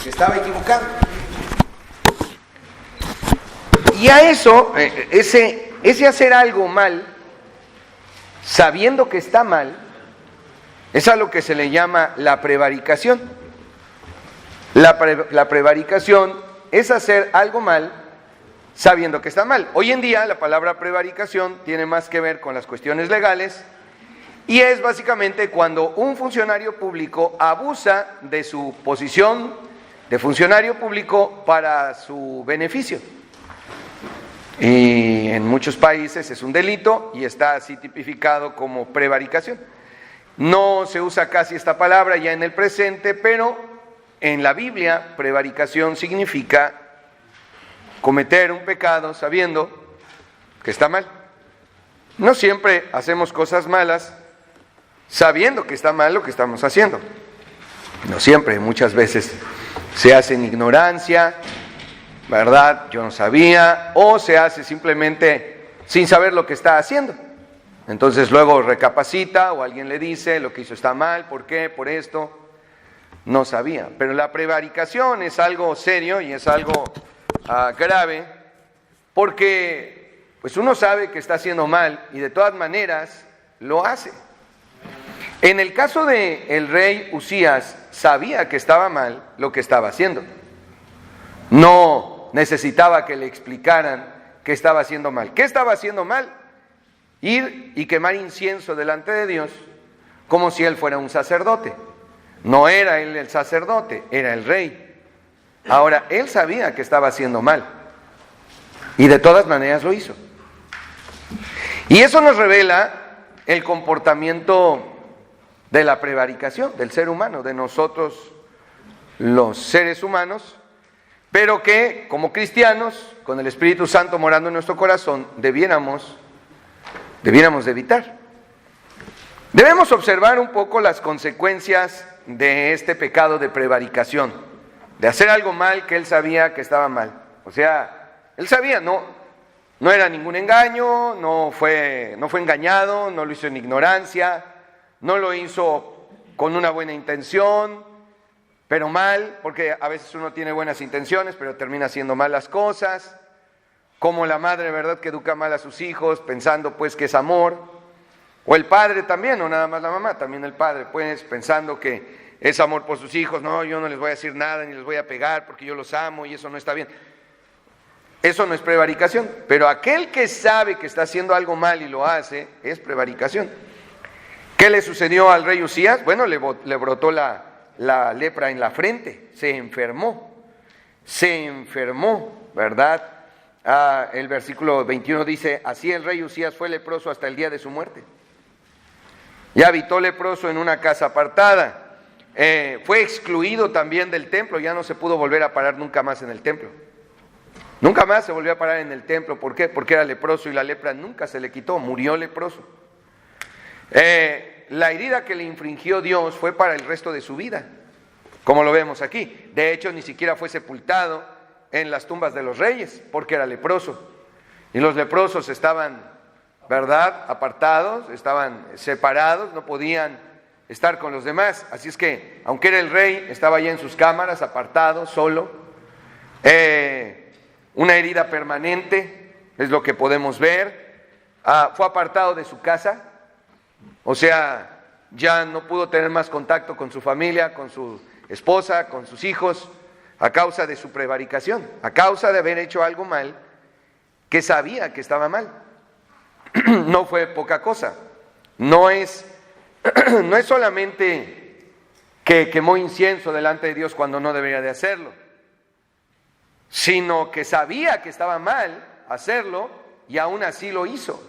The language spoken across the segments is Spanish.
que estaba equivocado. Y a eso, ese hacer algo mal, sabiendo que está mal, es a lo que se le llama la prevaricación. La prevaricación es hacer algo mal sabiendo que está mal. Hoy en día la palabra prevaricación tiene más que ver con las cuestiones legales y es básicamente cuando un funcionario público abusa de su posición de funcionario público para su beneficio. Y en muchos países es un delito y está así tipificado como prevaricación. No se usa casi esta palabra ya en el presente, pero en la Biblia prevaricación significa cometer un pecado sabiendo que está mal. No siempre hacemos cosas malas sabiendo que está mal lo que estamos haciendo. No siempre, muchas veces se hace en ignorancia, ¿verdad? Yo no sabía, o se hace simplemente sin saber lo que está haciendo. Entonces luego recapacita o alguien le dice lo que hizo está mal, ¿por qué? Por esto. No sabía. Pero la prevaricación es algo serio y es algo grave porque pues uno sabe que está haciendo mal y de todas maneras lo hace. En el caso del rey Usías, sabía que estaba mal lo que estaba haciendo. No necesitaba que le explicaran que estaba haciendo mal. ¿Qué estaba haciendo mal? Ir y quemar incienso delante de Dios como si él fuera un sacerdote. No era él el sacerdote, era el rey. Ahora, él sabía que estaba haciendo mal y de todas maneras lo hizo. Y eso nos revela el comportamiento de la prevaricación del ser humano, de nosotros los seres humanos, pero que como cristianos, con el Espíritu Santo morando en nuestro corazón, debiéramos de evitar. Debemos observar un poco las consecuencias de este pecado de prevaricación, de hacer algo mal que él sabía que estaba mal. O sea, él sabía, no era ningún engaño, no fue engañado, no lo hizo en ignorancia, no lo hizo con una buena intención, pero mal, porque a veces uno tiene buenas intenciones, pero termina haciendo mal las cosas, como la madre, ¿verdad?, que educa mal a sus hijos, pensando pues que es amor. O el padre también, no nada más la mamá, también el padre, pues pensando que es amor por sus hijos. No, yo no les voy a decir nada ni les voy a pegar porque yo los amo y eso no está bien. Eso no es prevaricación, pero aquel que sabe que está haciendo algo mal y lo hace, es prevaricación. ¿Qué le sucedió al rey Usías? Bueno, le brotó la lepra en la frente, se enfermó, ¿verdad? El versículo 21 dice, así el rey Usías fue leproso hasta el día de su muerte. Y habitó leproso en una casa apartada. Fue excluido también del templo, ya no se pudo volver a parar nunca más en el templo. Nunca más se volvió a parar en el templo. ¿Por qué? Porque era leproso y la lepra nunca se le quitó, murió leproso. La herida que le infringió Dios fue para el resto de su vida, como lo vemos aquí. De hecho, ni siquiera fue sepultado en las tumbas de los reyes, porque era leproso. Y los leprosos estaban, ¿verdad?, apartados, estaban separados, no podían estar con los demás. Así es que, aunque era el rey, estaba ya en sus cámaras, apartado, solo. Una herida permanente, es lo que podemos ver. Fue apartado de su casa, o sea, ya no pudo tener más contacto con su familia, con su esposa, con sus hijos, a causa de su prevaricación, a causa de haber hecho algo mal que sabía que estaba mal. No fue poca cosa. No es solamente que quemó incienso delante de Dios cuando no debería de hacerlo, sino que sabía que estaba mal hacerlo y aún así lo hizo.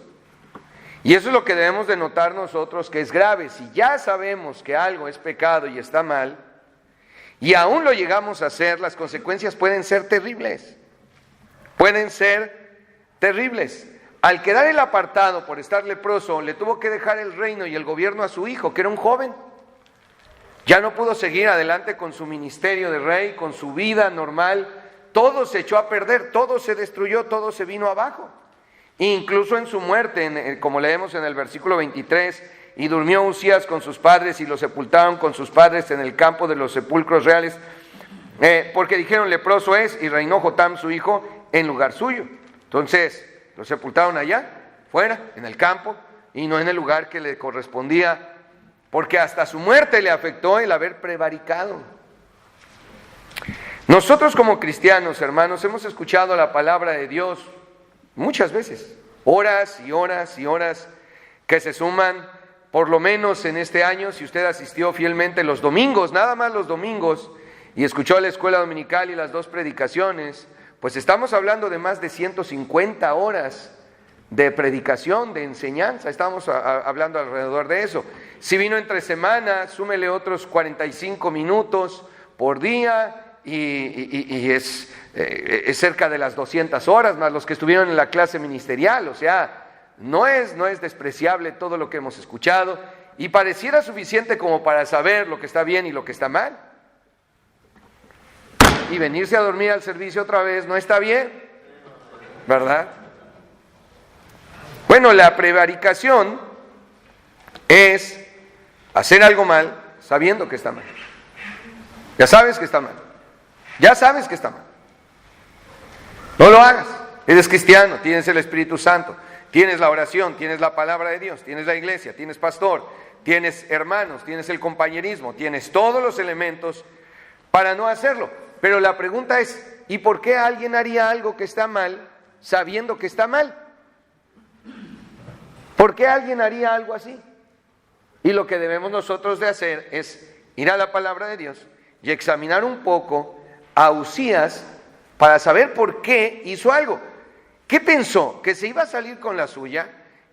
Y eso es lo que debemos de notar nosotros, que es grave. Si ya sabemos que algo es pecado y está mal, y aún lo llegamos a hacer, las consecuencias pueden ser terribles. Pueden ser terribles. Al quedar el apartado por estar leproso, le tuvo que dejar el reino y el gobierno a su hijo, que era un joven. Ya no pudo seguir adelante con su ministerio de rey, con su vida normal. Todo se echó a perder, todo se destruyó, todo se vino abajo. Incluso en su muerte, como leemos en el versículo 23, y durmió Usías con sus padres y lo sepultaron con sus padres en el campo de los sepulcros reales. porque dijeron leproso es, y reinó Jotam su hijo en lugar suyo. Entonces lo sepultaron allá, fuera, en el campo, y no en el lugar que le correspondía, porque hasta su muerte le afectó el haber prevaricado. Nosotros como cristianos, hermanos, hemos escuchado la palabra de Dios muchas veces, horas y horas y horas, que se suman, por lo menos en este año, si usted asistió fielmente los domingos, nada más los domingos, y escuchó la escuela dominical y las 2 predicaciones, pues estamos hablando de más de 150 horas de predicación, de enseñanza, estamos hablando alrededor de eso. Si vino entre semanas, súmele otros 45 minutos por día, y es cerca de las 200 horas, más los que estuvieron en la clase ministerial. O sea, no es despreciable todo lo que hemos escuchado, y pareciera suficiente como para saber lo que está bien y lo que está mal. Y venirse a dormir al servicio otra vez no está bien, ¿verdad? Bueno, la prevaricación es hacer algo mal sabiendo que está mal. Ya sabes que está mal. Ya sabes que está mal. No lo hagas. Eres cristiano, tienes el Espíritu Santo, tienes la oración, tienes la palabra de Dios, tienes la iglesia, tienes pastor, tienes hermanos, tienes el compañerismo, tienes todos los elementos para no hacerlo. Pero la pregunta es, ¿y por qué alguien haría algo que está mal sabiendo que está mal? ¿Por qué alguien haría algo así? Y lo que debemos nosotros de hacer es ir a la palabra de Dios y examinar un poco a Uzías para saber por qué hizo algo. ¿Qué pensó? ¿Que se iba a salir con la suya?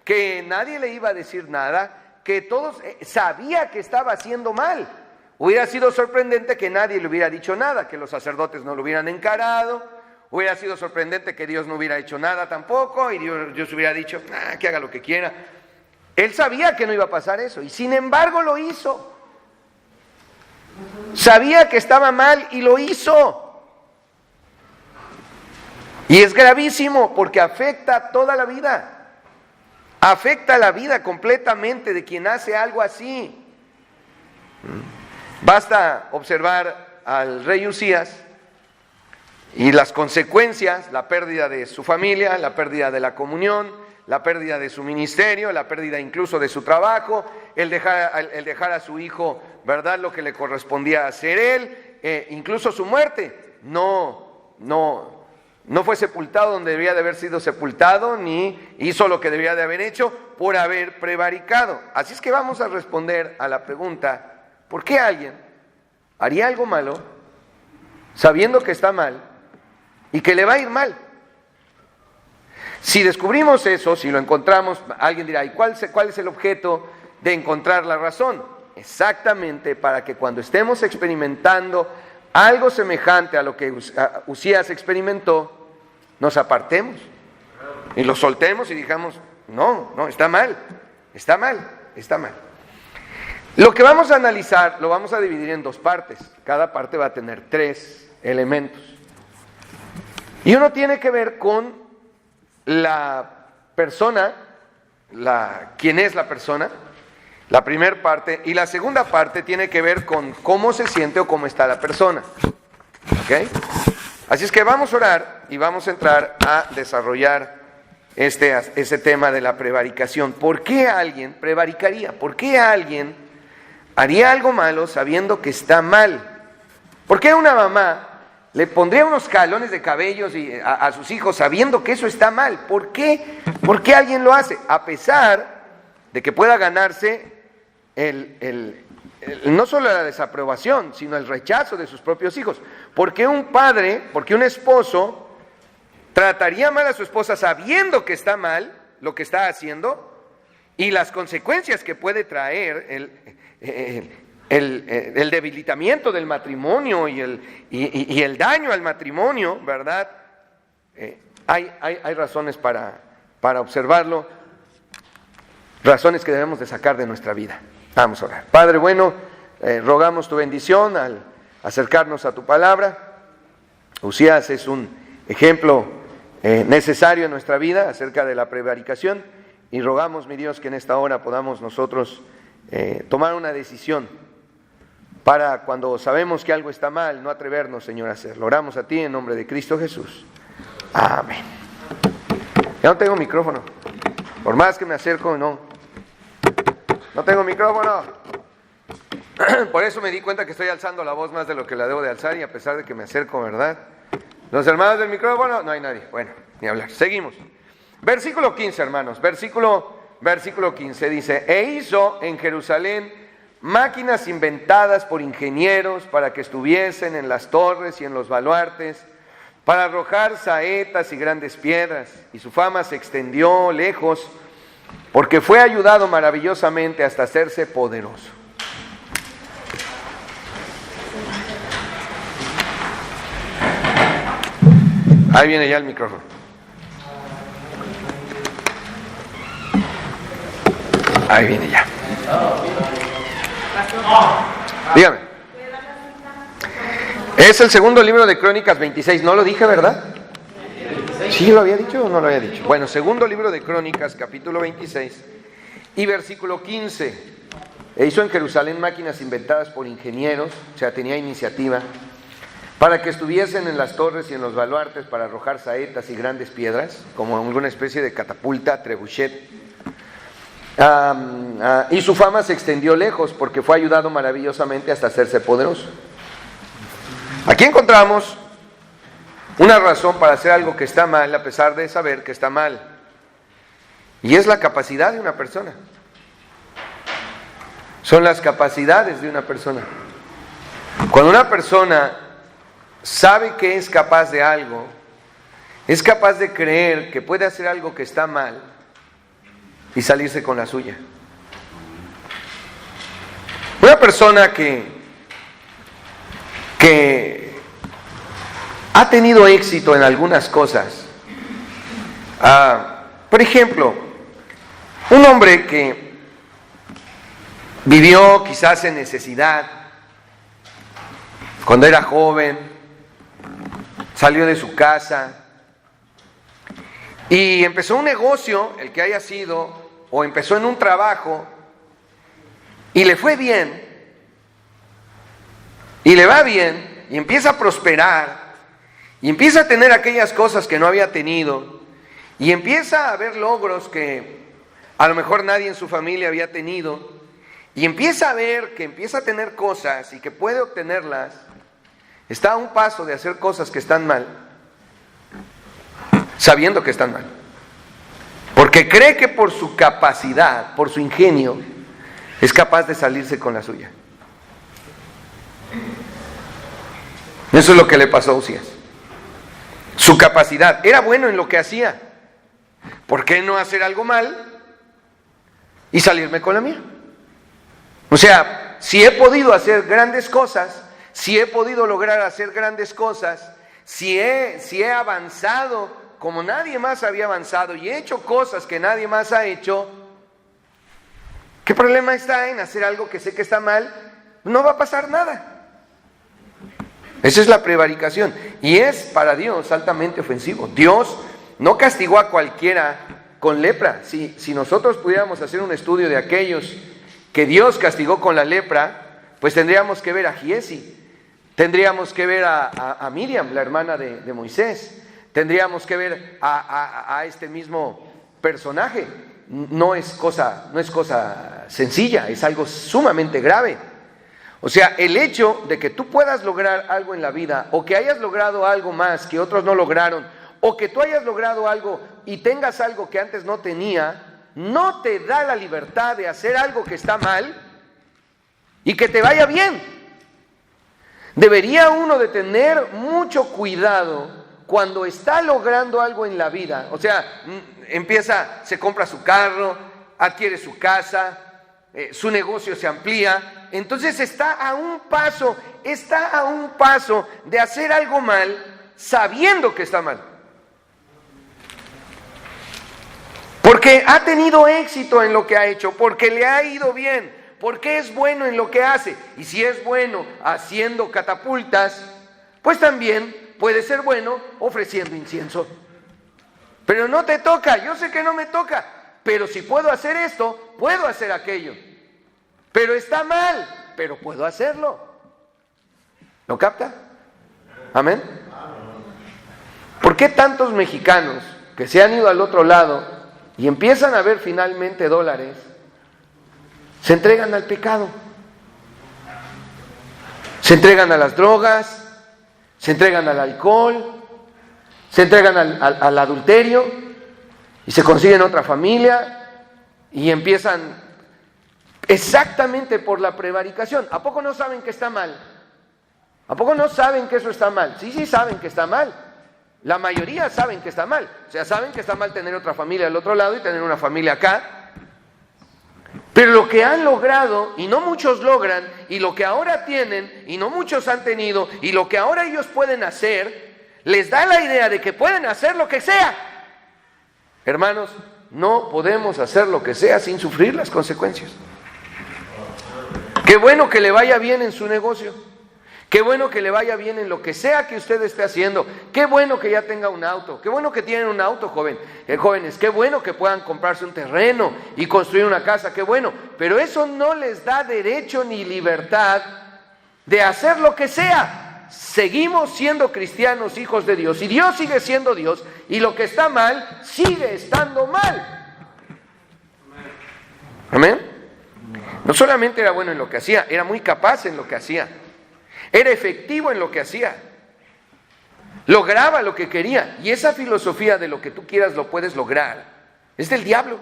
¿Que nadie le iba a decir nada? ¿Que todos sabía que estaba haciendo mal? Hubiera sido sorprendente que nadie le hubiera dicho nada, que los sacerdotes no lo hubieran encarado. Hubiera sido sorprendente que Dios no hubiera hecho nada tampoco, y Dios hubiera dicho, que haga lo que quiera. Él sabía que no iba a pasar eso, y sin embargo lo hizo. Sabía que estaba mal y lo hizo. Y es gravísimo porque afecta toda la vida. Afecta la vida completamente de quien hace algo así. Basta observar al rey Uzías y las consecuencias, la pérdida de su familia, la pérdida de la comunión, la pérdida de su ministerio, la pérdida incluso de su trabajo, el dejar a su hijo, ¿verdad?, lo que le correspondía hacer él, incluso su muerte. No fue sepultado donde debía de haber sido sepultado, ni hizo lo que debía de haber hecho por haber prevaricado. Así es que vamos a responder a la pregunta, ¿por qué alguien haría algo malo sabiendo que está mal y que le va a ir mal? Si descubrimos eso, si lo encontramos, alguien dirá, ¿y cuál es el objeto de encontrar la razón? Exactamente para que cuando estemos experimentando algo semejante a lo que Uzías experimentó, nos apartemos y lo soltemos y digamos, no, está mal. Lo que vamos a analizar lo vamos a dividir en 2 partes. Cada parte va a tener 3 elementos. Y uno tiene que ver con la persona, quién es la persona, la primera parte, y la segunda parte tiene que ver con cómo se siente o cómo está la persona. ¿Ok? Así es que vamos a orar y vamos a entrar a desarrollar ese tema de la prevaricación. ¿Por qué alguien prevaricaría? ¿Por qué alguien haría algo malo sabiendo que está mal? ¿Por qué una mamá le pondría unos jalones de cabellos a sus hijos sabiendo que eso está mal? ¿Por qué? ¿Por qué alguien lo hace? A pesar de que pueda ganarse no solo la desaprobación, sino el rechazo de sus propios hijos. ¿Por qué un padre, por qué un esposo trataría mal a su esposa sabiendo que está mal lo que está haciendo y las consecuencias que puede traer el debilitamiento del matrimonio y el daño al matrimonio, ¿verdad? Hay razones para observarlo, razones que debemos de sacar de nuestra vida. Vamos a orar. Padre bueno, rogamos tu bendición al acercarnos a tu palabra. Uzías es un ejemplo necesario en nuestra vida acerca de la prevaricación, y rogamos, mi Dios, que en esta hora podamos nosotros tomar una decisión para cuando sabemos que algo está mal, no atrevernos, Señor, a hacerlo. Oramos a ti en nombre de Cristo Jesús. Amén. Ya no tengo micrófono. Por más que me acerco, no tengo micrófono. Por eso me di cuenta que estoy alzando la voz más de lo que la debo de alzar, y a pesar de que me acerco, ¿verdad? Los hermanos del micrófono, no hay nadie. Bueno, ni hablar. Seguimos. Versículo 15, hermanos. Versículo 15 dice: e hizo en Jerusalén máquinas inventadas por ingenieros para que estuviesen en las torres y en los baluartes, para arrojar saetas y grandes piedras. Y su fama se extendió lejos, porque fue ayudado maravillosamente hasta hacerse poderoso. Ahí viene ya el micrófono. Ahí viene ya. Dígame. Es el segundo libro de Crónicas 26. ¿No lo dije, verdad? ¿Sí lo había dicho o no lo había dicho? Bueno, segundo libro de Crónicas, capítulo 26 y versículo 15. E hizo en Jerusalén máquinas inventadas por ingenieros, o sea, tenía iniciativa, para que estuviesen en las torres y en los baluartes para arrojar saetas y grandes piedras, como alguna especie de catapulta, trebuchet. Y su fama se extendió lejos, porque fue ayudado maravillosamente hasta hacerse poderoso. Aquí encontramos una razón para hacer algo que está mal, a pesar de saber que está mal, y es la capacidad de una persona. Son las capacidades de una persona. Cuando una persona sabe que es capaz de algo, es capaz de creer que puede hacer algo que está mal y salirse con la suya. Una persona que ha tenido éxito en algunas cosas, por ejemplo, un hombre que vivió quizás en necesidad cuando era joven, salió de su casa y empezó un negocio, el que haya sido, o empezó en un trabajo y le fue bien, y le va bien, y empieza a prosperar, y empieza a tener aquellas cosas que no había tenido, y empieza a ver logros que a lo mejor nadie en su familia había tenido, y empieza a ver que empieza a tener cosas y que puede obtenerlas. Está a un paso de hacer cosas que están mal, sabiendo que están mal, porque cree que por su capacidad, por su ingenio, es capaz de salirse con la suya. Eso es lo que le pasó a Uzías. Su capacidad, era bueno en lo que hacía. ¿Por qué no hacer algo mal y salirme con la mía? O sea, si he podido hacer grandes cosas, si he podido lograr hacer grandes cosas, si he avanzado como nadie más había avanzado y he hecho cosas que nadie más ha hecho, ¿qué problema está en hacer algo que sé que está mal? No va a pasar nada. Esa es la prevaricación, y es para Dios altamente ofensivo. Dios no castigó a cualquiera con lepra. Si nosotros pudiéramos hacer un estudio de aquellos que Dios castigó con la lepra, pues tendríamos que ver a Giesi, tendríamos que ver a Miriam, la hermana de Moisés, tendríamos que ver a este mismo personaje. No es cosa sencilla, es algo sumamente grave. O sea, el hecho de que tú puedas lograr algo en la vida, o que hayas logrado algo más que otros no lograron, o que tú hayas logrado algo y tengas algo que antes no tenía, no te da la libertad de hacer algo que está mal y que te vaya bien. Debería uno de tener mucho cuidado cuando está logrando algo en la vida. O sea, se compra su carro, adquiere su casa, su negocio se amplía. Entonces está a un paso de hacer algo mal, sabiendo que está mal. Porque ha tenido éxito en lo que ha hecho, porque le ha ido bien, porque es bueno en lo que hace. Y si es bueno haciendo catapultas, pues también puede ser bueno ofreciendo incienso. Pero no te toca, yo sé que no me toca, pero si puedo hacer esto, puedo hacer aquello. Pero está mal, pero puedo hacerlo. ¿Lo capta? Amén. ¿Por qué tantos mexicanos que se han ido al otro lado y empiezan a ver finalmente dólares, se entregan al pecado? Se entregan a las drogas, se entregan al alcohol, se entregan al adulterio y se consiguen otra familia y empiezan exactamente por la prevaricación. ¿A poco no saben que está mal? ¿A poco no saben que eso está mal? Sí saben que está mal. La mayoría saben que está mal. O sea, saben que está mal tener otra familia al otro lado y tener una familia acá. Pero lo que han logrado, y no muchos logran, y lo que ahora tienen, y no muchos han tenido, y lo que ahora ellos pueden hacer, les da la idea de que pueden hacer lo que sea. Hermanos, no podemos hacer lo que sea sin sufrir las consecuencias. Qué bueno que le vaya bien en su negocio. Qué bueno que le vaya bien en lo que sea que usted esté haciendo. Qué bueno que ya tenga un auto. Qué bueno que tienen un auto, jóvenes. Qué bueno que puedan comprarse un terreno y construir una casa. Qué bueno. Pero eso no les da derecho ni libertad de hacer lo que sea. Seguimos siendo cristianos, hijos de Dios. Y Dios sigue siendo Dios. Y lo que está mal, sigue estando mal. Amén. No solamente era bueno en lo que hacía, era muy capaz en lo que hacía. Era efectivo en lo que hacía. Lograba lo que quería. Y esa filosofía de lo que tú quieras lo puedes lograr es del diablo.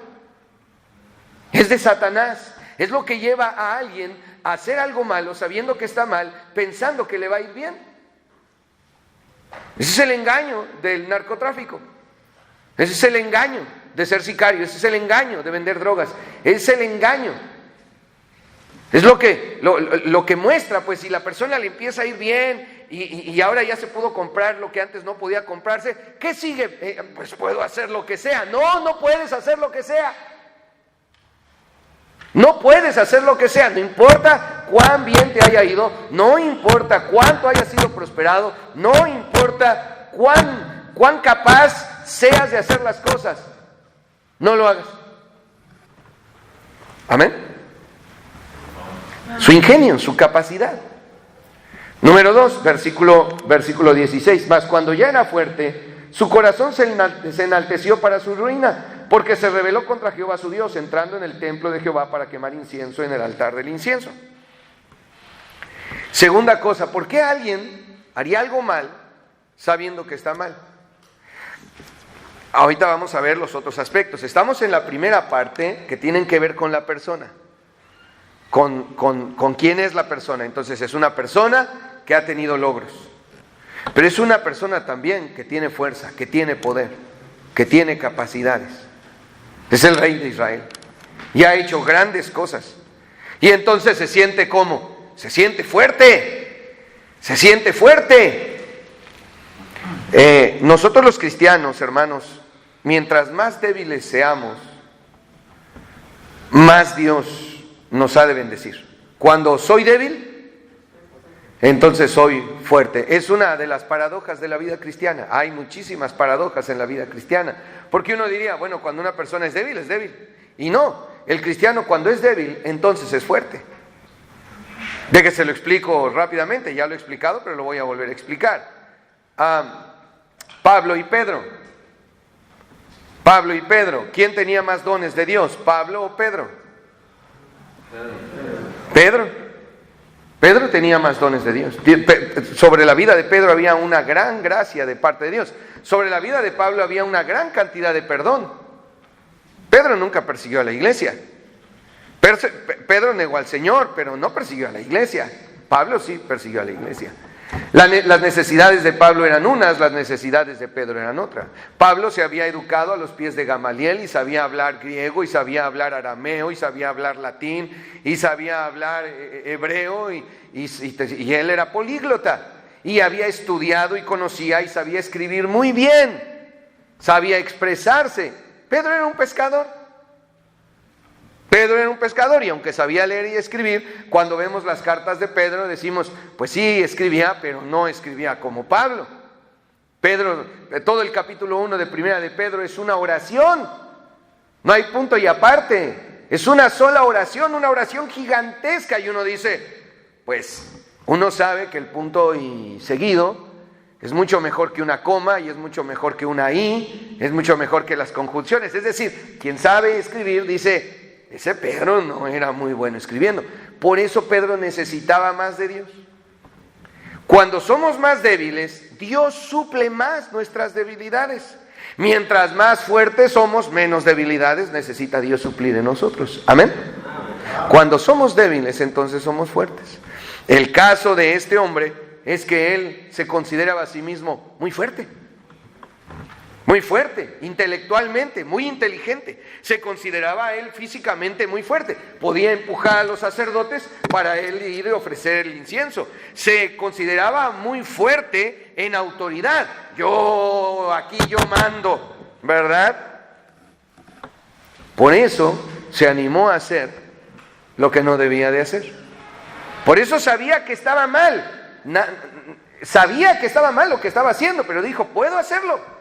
Es de Satanás. Es lo que lleva a alguien a hacer algo malo sabiendo que está mal, pensando que le va a ir bien. Ese es el engaño del narcotráfico. Ese es el engaño de ser sicario. Ese es el engaño de vender drogas. Ese es el engaño. Es lo que muestra, pues si la persona le empieza a ir bien y ahora ya se pudo comprar lo que antes no podía comprarse, ¿qué sigue? Pues puedo hacer lo que sea. No puedes hacer lo que sea. No puedes hacer lo que sea, no importa cuán bien te haya ido, no importa cuánto haya sido prosperado, no importa cuán capaz seas de hacer las cosas, no lo hagas. Amén. Su ingenio, su capacidad. Número 2, versículo 16. Mas cuando ya era fuerte, su corazón se enalteció para su ruina, porque se rebeló contra Jehová su Dios, entrando en el templo de Jehová para quemar incienso en el altar del incienso. Segunda cosa, ¿por qué alguien haría algo mal sabiendo que está mal? Ahorita vamos a ver los otros aspectos. Estamos en la primera parte que tienen que ver con la persona. Con quién es la persona. Entonces es una persona que ha tenido logros, pero es una persona también que tiene fuerza, que tiene poder, que tiene capacidades. Es el rey de Israel y ha hecho grandes cosas. Y entonces se siente ¿cómo? Se siente fuerte. Se siente fuerte. Nosotros los cristianos, hermanos, mientras más débiles seamos, más Dios nos ha de bendecir. Cuando soy débil, entonces soy fuerte. Es una de las paradojas de la vida cristiana. Hay muchísimas paradojas en la vida cristiana. Porque uno diría, bueno, cuando una persona es débil, es débil. Y no, el cristiano cuando es débil, entonces es fuerte. De que se lo explico rápidamente, ya lo he explicado, pero lo voy a volver a explicar. Pablo y Pedro. Pablo y Pedro. ¿Quién tenía más dones de Dios, Pablo o Pedro? Pedro tenía más dones de Dios. Sobre la vida de Pedro había una gran gracia de parte de Dios. Sobre la vida de Pablo había una gran cantidad de perdón. Pedro nunca persiguió a la iglesia. Pedro negó al Señor, pero no persiguió a la iglesia. Pablo sí persiguió a la iglesia. Las necesidades de Pablo eran unas, las necesidades de Pedro eran otras. Pablo se había educado a los pies de Gamaliel y sabía hablar griego y sabía hablar arameo y sabía hablar latín y sabía hablar hebreo y él era políglota y había estudiado y conocía y sabía escribir muy bien, sabía expresarse. Pedro era un pescador. Y aunque sabía leer y escribir, cuando vemos las cartas de Pedro decimos, pues sí, escribía, pero no escribía como Pablo. Pedro, todo el capítulo 1 de Primera de Pedro es una oración, no hay punto y aparte, es una sola oración, una oración gigantesca, y uno dice, pues Uno sabe que el punto y seguido es mucho mejor que una coma y es mucho mejor que una i, es mucho mejor que las conjunciones. Es decir, quien sabe escribir dice, ese Pedro no era muy bueno escribiendo. Por eso Pedro necesitaba más de Dios. Cuando somos más débiles, Dios suple más nuestras debilidades. Mientras más fuertes somos, menos debilidades necesita Dios suplir en nosotros. Amén. Cuando somos débiles, entonces somos fuertes. El caso de este hombre es que él se consideraba a sí mismo muy fuerte, intelectualmente, muy inteligente. Se consideraba a él físicamente muy fuerte. Podía empujar a los sacerdotes para él ir a ofrecer el incienso. Se consideraba muy fuerte en autoridad. Aquí yo mando, ¿verdad? Por eso se animó a hacer lo que no debía de hacer. Por eso sabía que estaba mal. Sabía que estaba mal lo que estaba haciendo, pero dijo, puedo hacerlo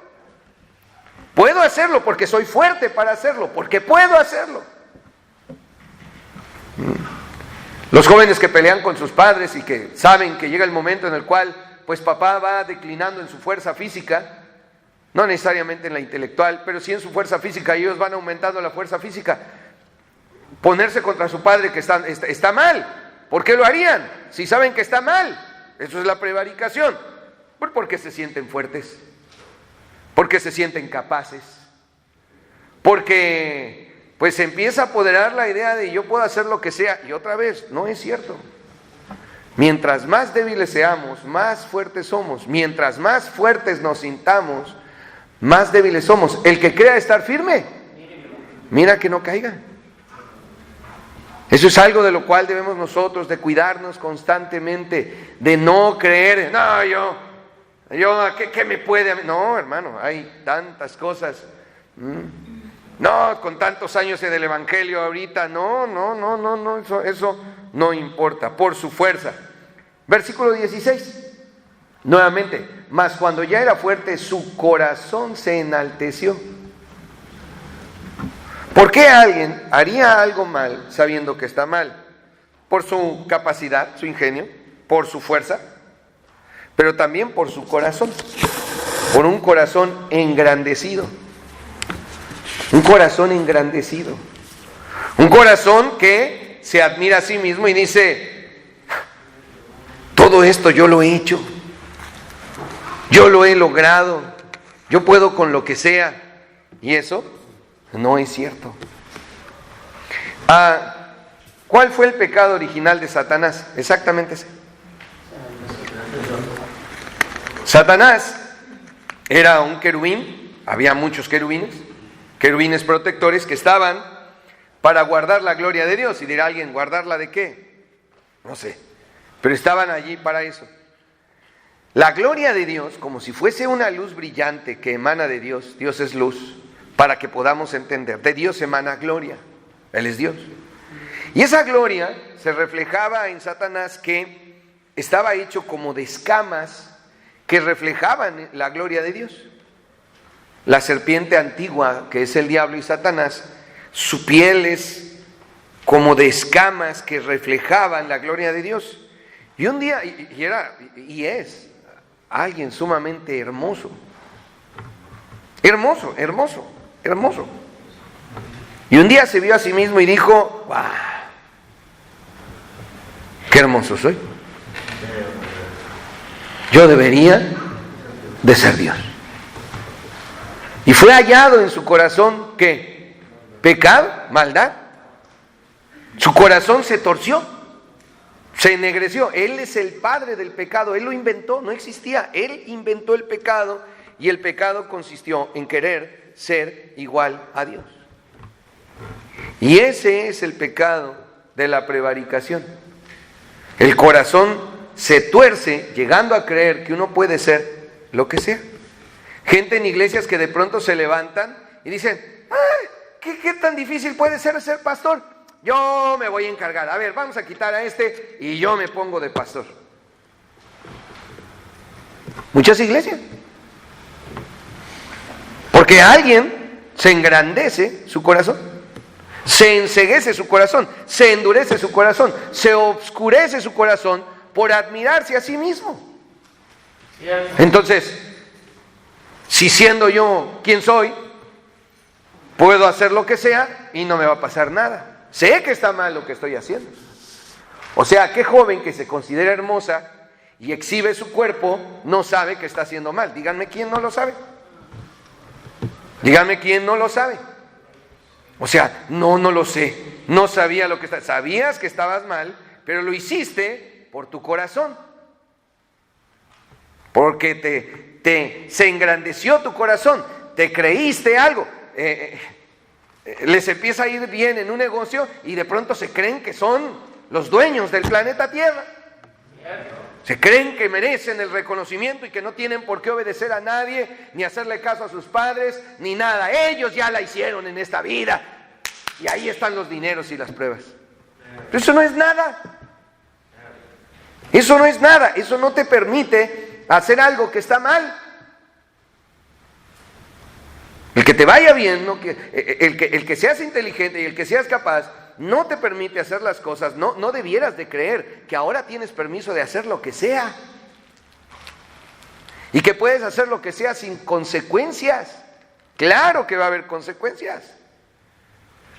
porque soy fuerte para hacerlo, porque puedo hacerlo. Los jóvenes que pelean con sus padres y que saben que llega el momento en el cual pues papá va declinando en su fuerza física, no necesariamente en la intelectual, pero sí en su fuerza física, y ellos van aumentando la fuerza física. Ponerse contra su padre que está mal. ¿Por qué lo harían? Si saben que está mal. Eso es la prevaricación. Porque se sienten fuertes, porque se sienten capaces, porque pues se empieza a apoderar la idea de yo puedo hacer lo que sea. Y otra vez, no es cierto. Mientras más débiles seamos, más fuertes somos. Mientras más fuertes nos sintamos, más débiles somos. El que crea estar firme, mira que no caiga. Eso es algo de lo cual debemos nosotros de cuidarnos constantemente, de no creer, no, yo ¿qué me puede? No, hermano, hay tantas cosas. No, con tantos años en el Evangelio ahorita, no, eso no importa, por su fuerza. Versículo 16, nuevamente, mas cuando ya era fuerte, su corazón se enalteció. ¿Por qué alguien haría algo mal sabiendo que está mal? Por su capacidad, su ingenio, por su fuerza, pero también por su corazón, por un corazón engrandecido. Un corazón engrandecido. Un corazón que se admira a sí mismo y dice, todo esto yo lo he hecho, yo lo he logrado, yo puedo con lo que sea. Y eso no es cierto. ¿Cuál fue el pecado original de Satanás? Exactamente ese. Satanás era un querubín, había muchos querubines protectores que estaban para guardar la gloria de Dios. Y dirá alguien, ¿guardarla de qué? No sé, pero estaban allí para eso. La gloria de Dios, como si fuese una luz brillante que emana de Dios. Dios es luz, para que podamos entender. De Dios emana gloria, Él es Dios. Y esa gloria se reflejaba en Satanás, que estaba hecho como de escamas que reflejaban la gloria de Dios. La serpiente antigua, que es el diablo y Satanás, su piel es como de escamas que reflejaban la gloria de Dios. Y un día, y es alguien sumamente hermoso. Hermoso. Y un día se vio a sí mismo y dijo, ¡wow! ¡Qué hermoso soy! Yo debería de ser Dios. Y fue hallado en su corazón, ¿qué? Pecado, maldad. Su corazón se torció, se ennegreció. Él es el padre del pecado, él lo inventó, no existía. Él inventó el pecado, y el pecado consistió en querer ser igual a Dios. Y ese es el pecado de la prevaricación. El corazón se tuerce llegando a creer que uno puede ser lo que sea. Gente en iglesias que de pronto se levantan y dicen, ¿qué tan difícil puede ser pastor? Yo me voy a encargar. A ver, vamos a quitar a este y yo me pongo de pastor. Muchas iglesias. Porque alguien se engrandece su corazón, se enceguece su corazón, se endurece su corazón, se obscurece su corazón por admirarse a sí mismo. Entonces, si siendo yo quien soy, puedo hacer lo que sea y no me va a pasar nada. Sé que está mal lo que estoy haciendo. O sea, ¿qué joven que se considera hermosa y exhibe su cuerpo no sabe que está haciendo mal? Díganme quién no lo sabe. Díganme quién no lo sabe. O sea, no lo sé. No sabía lo que está. Sabías que estabas mal, pero lo hiciste por tu corazón. Porque se engrandeció tu corazón. Te creíste algo. Les empieza a ir bien en un negocio y de pronto se creen que son los dueños del planeta Tierra. Se creen que merecen el reconocimiento y que no tienen por qué obedecer a nadie, ni hacerle caso a sus padres, ni nada. Ellos ya la hicieron en esta vida. Y ahí están los dineros y las pruebas. Pero eso no es nada. Eso no es nada. Eso no te permite hacer algo que está mal. El que te vaya bien, el que seas inteligente y el que seas capaz, no te permite hacer las cosas. No debieras de creer que ahora tienes permiso de hacer lo que sea. Y que puedes hacer lo que sea sin consecuencias. Claro que va a haber consecuencias.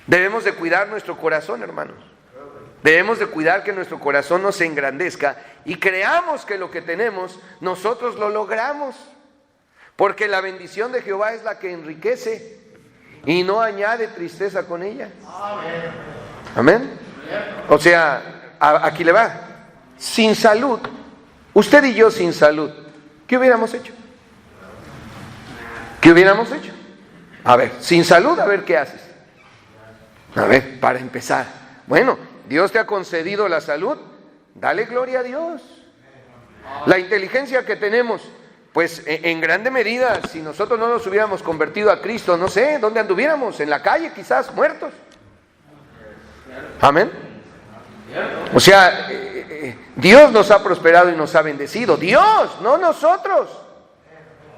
Debemos de cuidar nuestro corazón, hermanos. Debemos de cuidar que nuestro corazón no se engrandezca y creamos que lo que tenemos, nosotros lo logramos. Porque la bendición de Jehová es la que enriquece y no añade tristeza con ella. Amén. O sea, aquí le va. Sin salud, usted y yo sin salud, ¿qué hubiéramos hecho? ¿Qué hubiéramos hecho? A ver, sin salud, a ver qué haces. A ver, para empezar. Bueno, Dios te ha concedido la salud, dale gloria a Dios. La inteligencia que tenemos, pues en grande medida, si nosotros no nos hubiéramos convertido a Cristo, no sé, ¿dónde anduviéramos? En la calle quizás, muertos. Amén. O sea, Dios nos ha prosperado y nos ha bendecido. Dios, no nosotros.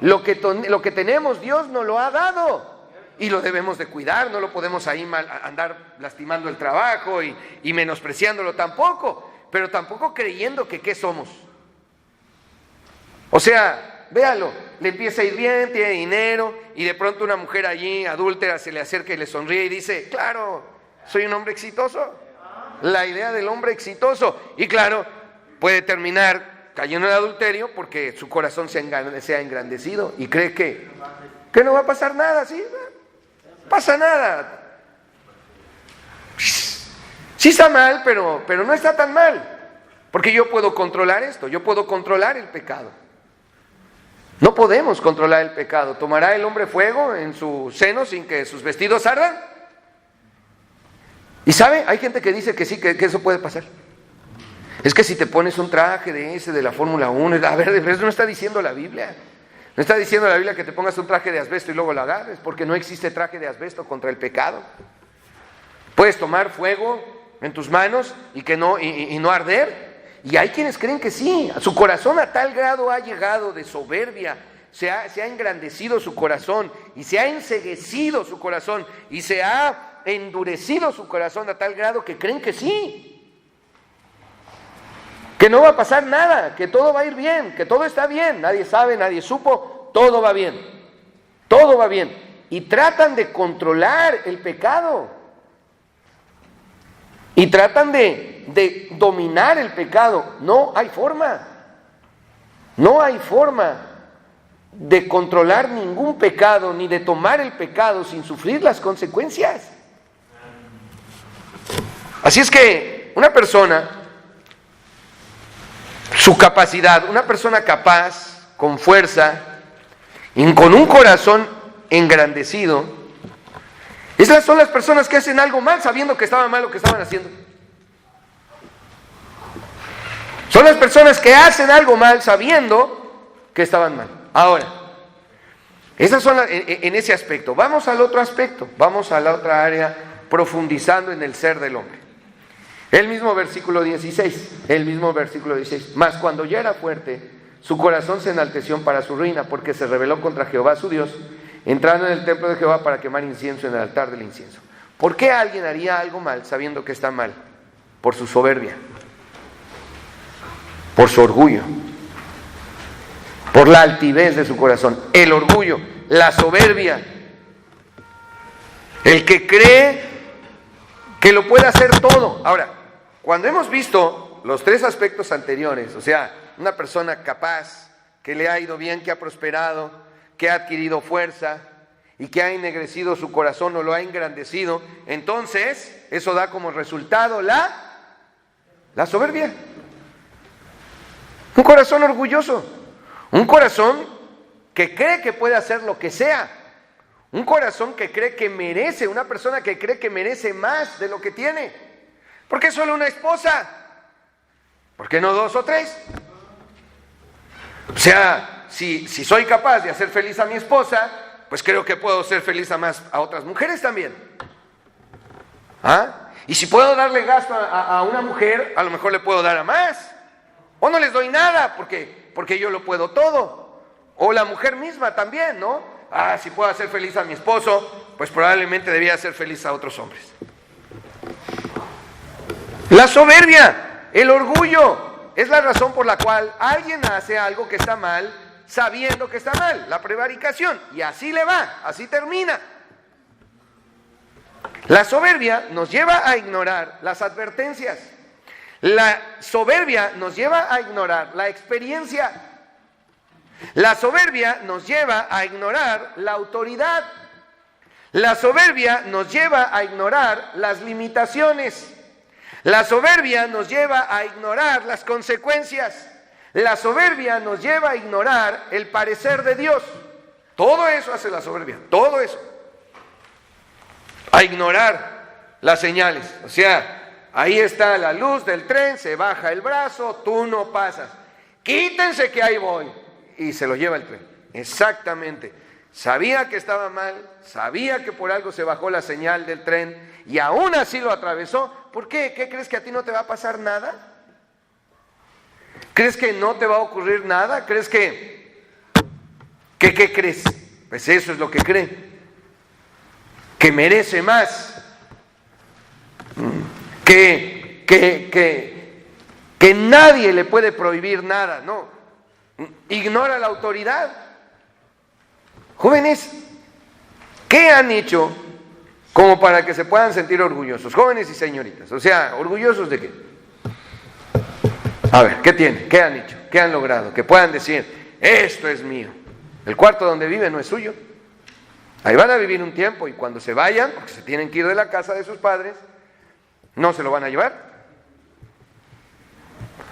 Lo que tenemos, Dios nos lo ha dado. Y lo debemos de cuidar, no lo podemos ahí andar lastimando el trabajo y menospreciándolo tampoco. Pero tampoco creyendo que ¿qué somos? O sea, véalo, le empieza a ir bien, tiene dinero y de pronto una mujer allí adúltera se le acerca y le sonríe y dice, claro, soy un hombre exitoso. La idea del hombre exitoso. Y claro, puede terminar cayendo en adulterio porque su corazón se ha engrandecido y cree que no va a pasar nada, ¿sí? Pasa nada. Sí está mal, pero no está tan mal. Porque yo puedo controlar esto, yo puedo controlar el pecado. No podemos controlar el pecado. ¿Tomará el hombre fuego en su seno sin que sus vestidos ardan? Y ¿sabe? Hay gente que dice que sí, que eso puede pasar. Es que si te pones un traje de la Fórmula 1, a ver, eso no está diciendo la Biblia. No está diciendo la Biblia que te pongas un traje de asbesto y luego lo agarres, porque no existe traje de asbesto contra el pecado. Puedes tomar fuego en tus manos y no arder. Y hay quienes creen que sí. Su corazón a tal grado ha llegado de soberbia, se ha engrandecido su corazón y se ha enceguecido su corazón y se ha endurecido su corazón a tal grado que creen que sí. Que no va a pasar nada, que todo va a ir bien, que todo está bien, nadie sabe, nadie supo, todo va bien, todo va bien. Y tratan de controlar el pecado, y tratan de dominar el pecado. No hay forma, no hay forma de controlar ningún pecado, ni de tomar el pecado sin sufrir las consecuencias. Así es que una persona, su capacidad, una persona capaz, con fuerza, y con un corazón engrandecido, esas son las personas que hacen algo mal sabiendo que estaba mal lo que estaban haciendo. Son las personas que hacen algo mal sabiendo que estaban mal. Ahora, esas son en ese aspecto. Vamos al otro aspecto, vamos a la otra área, profundizando en el ser del hombre. El mismo versículo 16, mas cuando ya era fuerte, su corazón se enalteció para su ruina, porque se rebeló contra Jehová su Dios, entrando en el templo de Jehová para quemar incienso en el altar del incienso. ¿Por qué alguien haría algo mal sabiendo que está mal? Por su soberbia. por su orgullo, por la altivez de su corazón, el orgullo, la soberbia, el que cree que lo puede hacer todo. Ahora, cuando hemos visto los tres aspectos anteriores, o sea, una persona capaz, que le ha ido bien, que ha prosperado, que ha adquirido fuerza y que ha ennegrecido su corazón o lo ha engrandecido, entonces eso da como resultado la soberbia. Un corazón orgulloso, un corazón que cree que puede hacer lo que sea, un corazón que cree que merece, una persona que cree que merece más de lo que tiene. ¿Por qué solo una esposa? ¿Por qué no 2 o 3? O sea, si soy capaz de hacer feliz a mi esposa, pues creo que puedo ser feliz a otras mujeres también. ¿Ah? Y si puedo darle gasto a una mujer, a lo mejor le puedo dar a más. O no les doy nada, porque yo lo puedo todo. O la mujer misma también, ¿no? Ah, si puedo hacer feliz a mi esposo, pues probablemente debía hacer feliz a otros hombres. La soberbia, el orgullo, es la razón por la cual alguien hace algo que está mal, sabiendo que está mal, la prevaricación, y así le va, así termina. La soberbia nos lleva a ignorar las advertencias. La soberbia nos lleva a ignorar la experiencia. La soberbia nos lleva a ignorar la autoridad. La soberbia nos lleva a ignorar las limitaciones. La soberbia nos lleva a ignorar las consecuencias. La soberbia nos lleva a ignorar el parecer de Dios. Todo eso hace la soberbia, todo eso. A ignorar las señales. O sea, ahí está la luz del tren, se baja el brazo, tú no pasas. Quítense que ahí voy. Y se lo lleva el tren. Exactamente. Sabía que estaba mal, sabía que por algo se bajó la señal del tren y aún así lo atravesó. ¿Por qué? ¿Qué crees, que a ti no te va a pasar nada? ¿Crees que no te va a ocurrir nada? ¿Crees que qué crees? Pues eso es lo que cree. Que merece más. Que nadie le puede prohibir nada, no. Ignora la autoridad. Jóvenes, ¿qué han hecho como para que se puedan sentir orgullosos? Jóvenes y señoritas, o sea, ¿orgullosos de qué? A ver, ¿qué tienen? ¿Qué han hecho? ¿Qué han logrado? Que puedan decir, esto es mío. El cuarto donde viven no es suyo. Ahí van a vivir un tiempo y cuando se vayan, porque se tienen que ir de la casa de sus padres, no se lo van a llevar.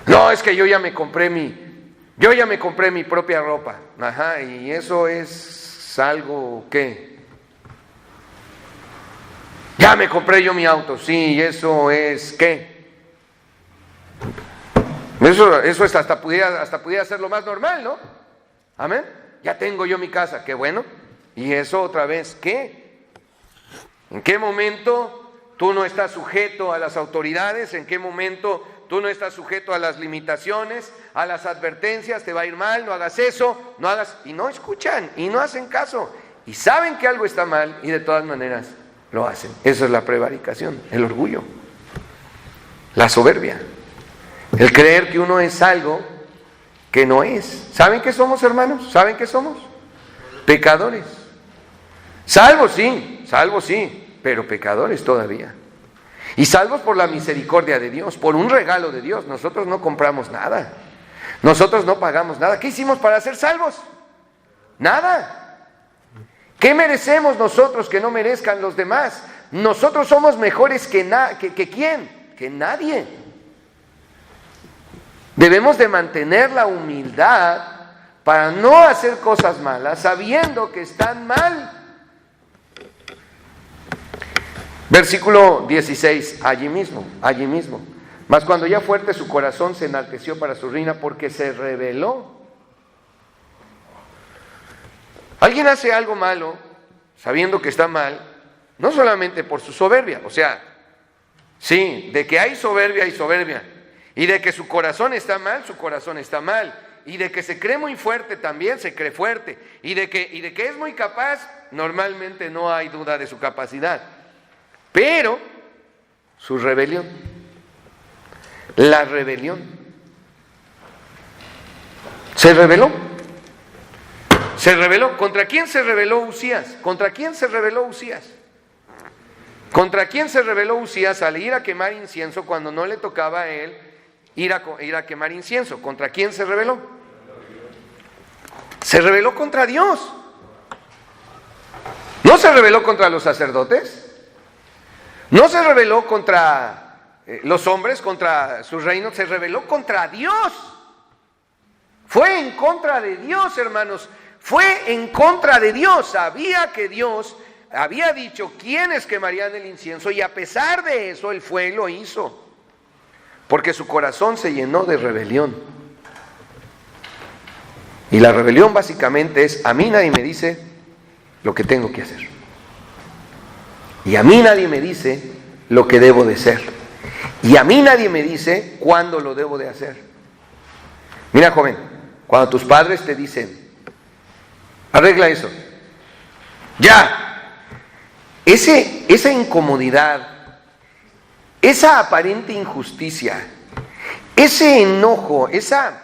No, es que yo ya me compré mi propia ropa. Ajá, y eso es algo que... Ya me compré yo mi auto. Sí, eso es ¿qué? Eso es hasta pudiera ser lo más normal, ¿no? Amén. Ya tengo yo mi casa, qué bueno. Y eso otra vez, ¿qué? ¿En qué momento tú no estás sujeto a las autoridades? ¿En qué momento tú no estás sujeto a las limitaciones, a las advertencias? Te va a ir mal, no hagas eso, no hagas... Y no escuchan, y no hacen caso. Y saben que algo está mal, y de todas maneras lo hacen. Eso es la prevaricación, el orgullo, la soberbia, el creer que uno es algo que no es. ¿Saben qué somos, hermanos? ¿Saben qué somos? Pecadores. Salvos sí, pero pecadores todavía. Y salvos por la misericordia de Dios, por un regalo de Dios. Nosotros no compramos nada, nosotros no pagamos nada. ¿Qué hicimos para ser salvos? Nada. ¿Qué merecemos nosotros que no merezcan los demás? Nosotros somos mejores que ¿quién? Que nadie. Debemos de mantener la humildad para no hacer cosas malas sabiendo que están mal. Versículo 16, allí mismo. Mas cuando ya fuerte su corazón se enalteció para su ruina porque se rebeló. Alguien hace algo malo sabiendo que está mal, no solamente por su soberbia, o sea, sí, de que hay soberbia, y de que su corazón está mal, y de que se cree muy fuerte también, se cree fuerte, y de que es muy capaz, normalmente no hay duda de su capacidad, pero su rebelión, la rebelión, Se rebeló. Se rebeló. ¿Contra quién se rebeló Uzías? ¿Contra quién se rebeló Uzías? ¿Contra quién se rebeló Uzías al ir a quemar incienso cuando no le tocaba a él ir a quemar incienso? ¿Contra quién se rebeló? Se rebeló contra Dios. ¿No se rebeló contra los sacerdotes? ¿No se rebeló contra los hombres, contra su reino? Se rebeló contra Dios. Fue en contra de Dios, hermanos. Fue en contra de Dios. Sabía que Dios había dicho quiénes quemarían el incienso y a pesar de eso él fue y lo hizo. Porque su corazón se llenó de rebelión. Y la rebelión básicamente es: a mí nadie me dice lo que tengo que hacer. Y a mí nadie me dice lo que debo de ser. Y a mí nadie me dice cuándo lo debo de hacer. Mira, joven, cuando tus padres te dicen: arregla eso, ya. Esa incomodidad, esa aparente injusticia, ese enojo, esa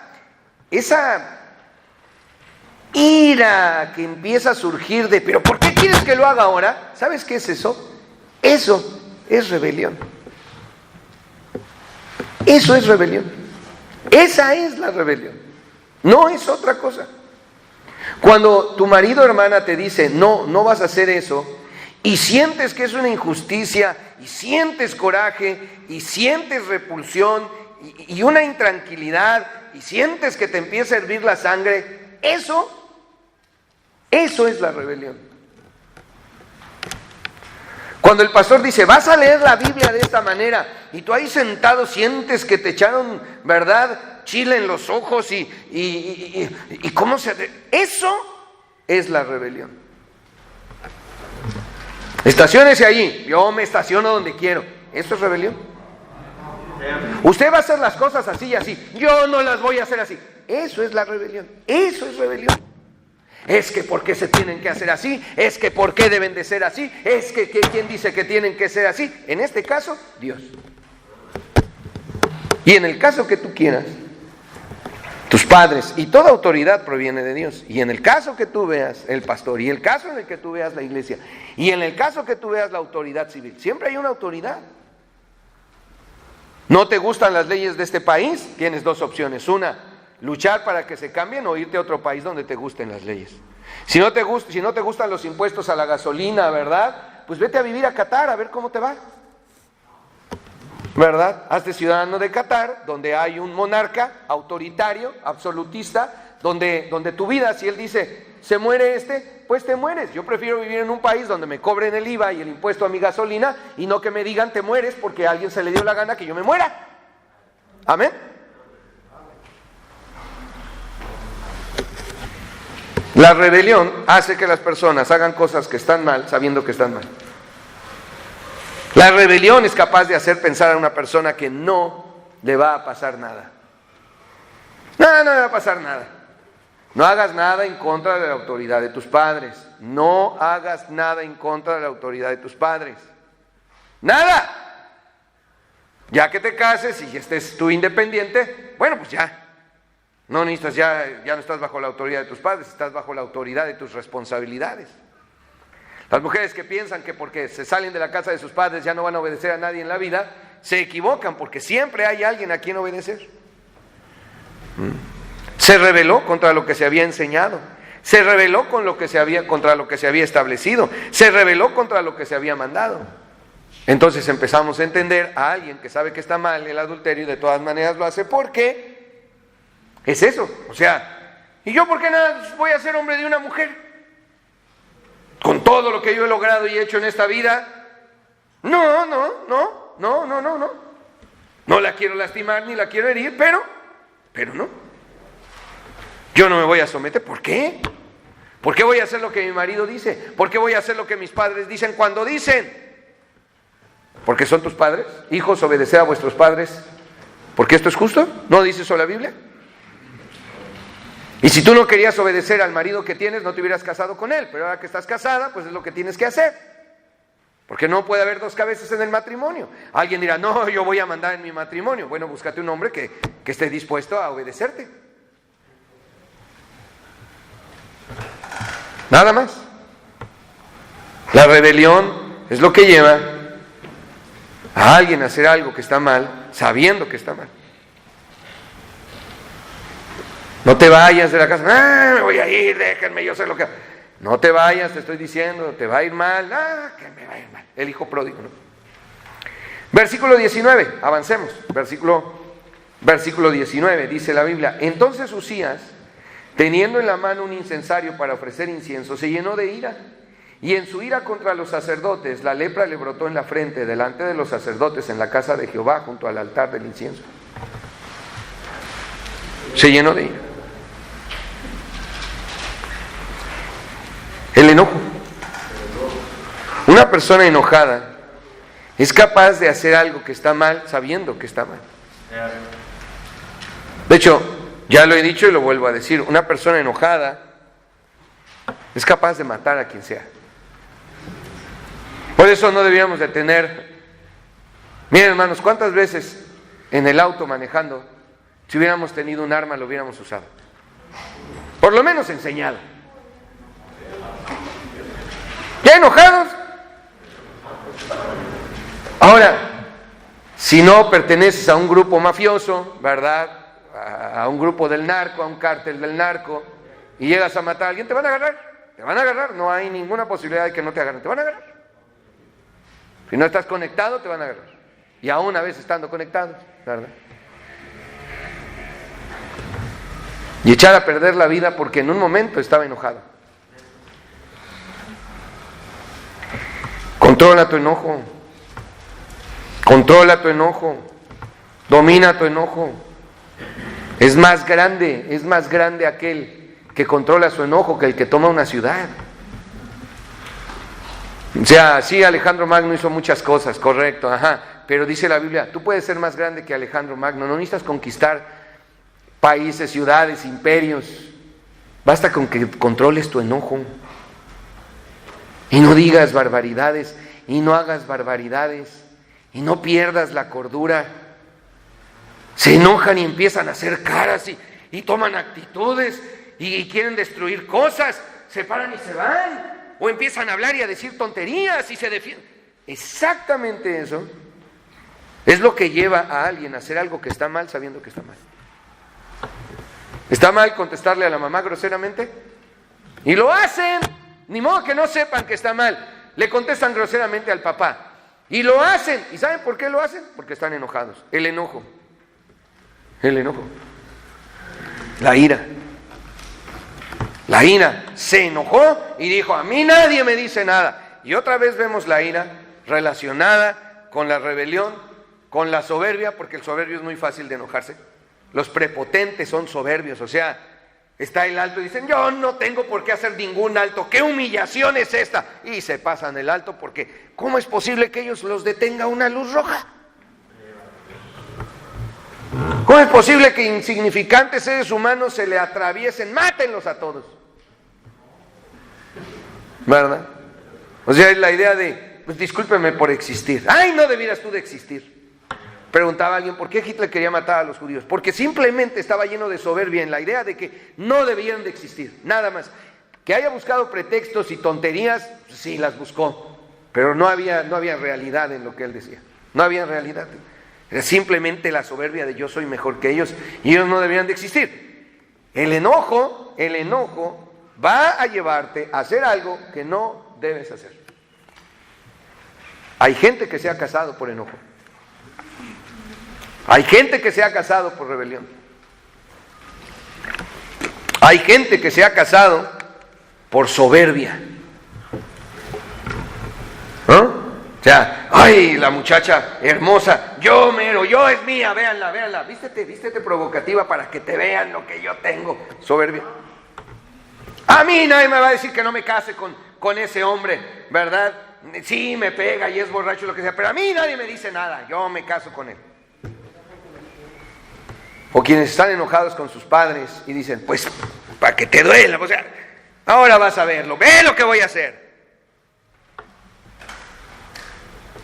ira que empieza a surgir de: ¿pero por qué quieres que lo haga ahora? ¿Sabes qué es eso? Eso es rebelión. Eso es rebelión. Esa es la rebelión. No es otra cosa. Cuando tu marido o hermana te dice: no vas a hacer eso, y sientes que es una injusticia, y sientes coraje, y sientes repulsión, y una intranquilidad, y sientes que te empieza a hervir la sangre, eso es la rebelión. Cuando el pastor dice: vas a leer la Biblia de esta manera, y tú ahí sentado sientes que te echaron, ¿verdad?, chile en los ojos y cómo se... Eso es la rebelión. Estaciónese allí, yo me estaciono donde quiero. ¿Eso es rebelión? Usted va a hacer las cosas así y así, yo no las voy a hacer así. Eso es la rebelión. Eso es rebelión. Es que ¿por qué se tienen que hacer así? Es que ¿por qué deben de ser así? Es que ¿quién dice que tienen que ser así? En este caso, Dios. Y en el caso que tú quieras, tus padres, y toda autoridad proviene de Dios. Y en el caso que tú veas el pastor, y el caso en el que tú veas la iglesia, y en el caso que tú veas la autoridad civil, siempre hay una autoridad. ¿No te gustan las leyes de este país? Tienes dos opciones. Una, luchar para que se cambien, o irte a otro país donde te gusten las leyes. Si no te gustan los impuestos a la gasolina, ¿verdad?, pues vete a vivir a Qatar, a ver cómo te va, ¿verdad? Hazte ciudadano de Qatar, donde hay un monarca autoritario, absolutista, donde tu vida, si él dice: se muere pues te mueres. Yo prefiero vivir en un país donde me cobren el IVA y el impuesto a mi gasolina, y no que me digan: te mueres porque a alguien se le dio la gana que yo me muera. Amén. La rebelión hace que las personas hagan cosas que están mal sabiendo que están mal. La rebelión es capaz de hacer pensar a una persona que no le va a pasar nada. No le va a pasar nada. No hagas nada en contra de la autoridad de tus padres. No hagas nada en contra de la autoridad de tus padres. ¡Nada! Ya que te cases y estés tú independiente, bueno, pues ya. No necesitas, ya no estás bajo la autoridad de tus padres, estás bajo la autoridad de tus responsabilidades. Las mujeres que piensan que porque se salen de la casa de sus padres ya no van a obedecer a nadie en la vida, se equivocan, porque siempre hay alguien a quien obedecer. Se rebeló contra lo que se había enseñado, se rebeló contra lo que se había establecido, se rebeló contra lo que se había mandado. Entonces empezamos a entender a alguien que sabe que está mal el adulterio y de todas maneras lo hace porque es eso. O sea, ¿y yo por qué nada voy a ser hombre de una mujer? Con todo lo que yo he logrado y he hecho en esta vida, no. No la quiero lastimar ni la quiero herir, pero no. Yo no me voy a someter. ¿Por qué? ¿Por qué voy a hacer lo que mi marido dice? ¿Por qué voy a hacer lo que mis padres dicen cuando dicen? ¿Porque son tus padres? Hijos, obedeced a vuestros padres, porque esto es justo. ¿No dice eso la Biblia? Y si tú no querías obedecer al marido que tienes, no te hubieras casado con él. Pero ahora que estás casada, pues es lo que tienes que hacer. Porque no puede haber dos cabezas en el matrimonio. Alguien dirá: no, yo voy a mandar en mi matrimonio. Bueno, búscate un hombre que esté dispuesto a obedecerte. Nada más. La rebelión es lo que lleva a alguien a hacer algo que está mal, sabiendo que está mal. No te vayas de la casa, me voy a ir, déjenme, yo sé lo que... No te vayas, te estoy diciendo, te va a ir mal, que me va a ir mal. El hijo pródigo, ¿no? Versículo 19, avancemos. Versículo 19, dice la Biblia: entonces Uzías, teniendo en la mano un incensario para ofrecer incienso, se llenó de ira, y en su ira contra los sacerdotes, la lepra le brotó en la frente delante de los sacerdotes en la casa de Jehová, junto al altar del incienso. Se llenó de ira. El enojo. Una persona enojada es capaz de hacer algo que está mal sabiendo que está mal. De hecho, ya lo he dicho y lo vuelvo a decir, una persona enojada es capaz de matar a quien sea. Por eso no deberíamos de tener... Miren, hermanos, ¿cuántas veces en el auto manejando, si hubiéramos tenido un arma, lo hubiéramos usado? Por lo menos enseñado. ¿Ya enojados? Ahora, si no perteneces a un grupo mafioso, ¿verdad? A un grupo del narco, a un cártel del narco, y llegas a matar a alguien, te van a agarrar. Te van a agarrar, no hay ninguna posibilidad de que no te agarren, te van a agarrar. Si no estás conectado, te van a agarrar. Y aún a veces estando conectados, ¿verdad? Y echar a perder la vida porque en un momento estaba enojado. Controla tu enojo. Controla tu enojo. Domina tu enojo. Es más grande aquel que controla su enojo que el que toma una ciudad. O sea, sí, Alejandro Magno hizo muchas cosas, correcto, pero dice la Biblia, tú puedes ser más grande que Alejandro Magno, no necesitas conquistar países, ciudades, imperios, basta con que controles tu enojo y no digas barbaridades y no hagas barbaridades y no pierdas la cordura. Se enojan y empiezan a hacer caras y toman actitudes y quieren destruir cosas, se paran y se van. O empiezan a hablar y a decir tonterías y se defienden. Exactamente eso es lo que lleva a alguien a hacer algo que está mal sabiendo que está mal. ¿Está mal contestarle a la mamá groseramente? Y lo hacen. Ni modo que no sepan que está mal. Le contestan groseramente al papá. Y lo hacen. ¿Y saben por qué lo hacen? Porque están enojados. El enojo. El enojo. La ira. La ira, se enojó y dijo, a mí nadie me dice nada. Y otra vez vemos la ira relacionada con la rebelión, con la soberbia, porque el soberbio es muy fácil de enojarse. Los prepotentes son soberbios, o sea, está el alto y dicen, yo no tengo por qué hacer ningún alto, ¿qué humillación es esta? Y se pasan el alto porque, ¿cómo es posible que ellos los detenga una luz roja? ¿Cómo es posible que insignificantes seres humanos se le atraviesen? Mátenlos a todos. ¿Verdad? O sea, es la idea de, pues discúlpeme por existir. ¡Ay, no debieras tú de existir! Preguntaba alguien, ¿por qué Hitler quería matar a los judíos? Porque simplemente estaba lleno de soberbia en la idea de que no debían de existir, nada más. Que haya buscado pretextos y tonterías, sí las buscó, pero no había realidad en lo que él decía. No había realidad. Era simplemente la soberbia de yo soy mejor que ellos y ellos no debían de existir. El enojo va a llevarte a hacer algo que no debes hacer. Hay gente que se ha casado por enojo. Hay gente que se ha casado por rebelión. Hay gente que se ha casado por soberbia. ¿No? O sea, ay, la muchacha hermosa, yo es mía, véanla, vístete provocativa para que te vean lo que yo tengo. Soberbia. A mí nadie me va a decir que no me case con ese hombre, ¿verdad? Sí, me pega y es borracho, lo que sea, pero a mí nadie me dice nada, yo me caso con él. O quienes están enojados con sus padres y dicen, pues, para que te duela, o sea, ahora vas a verlo, ve lo que voy a hacer.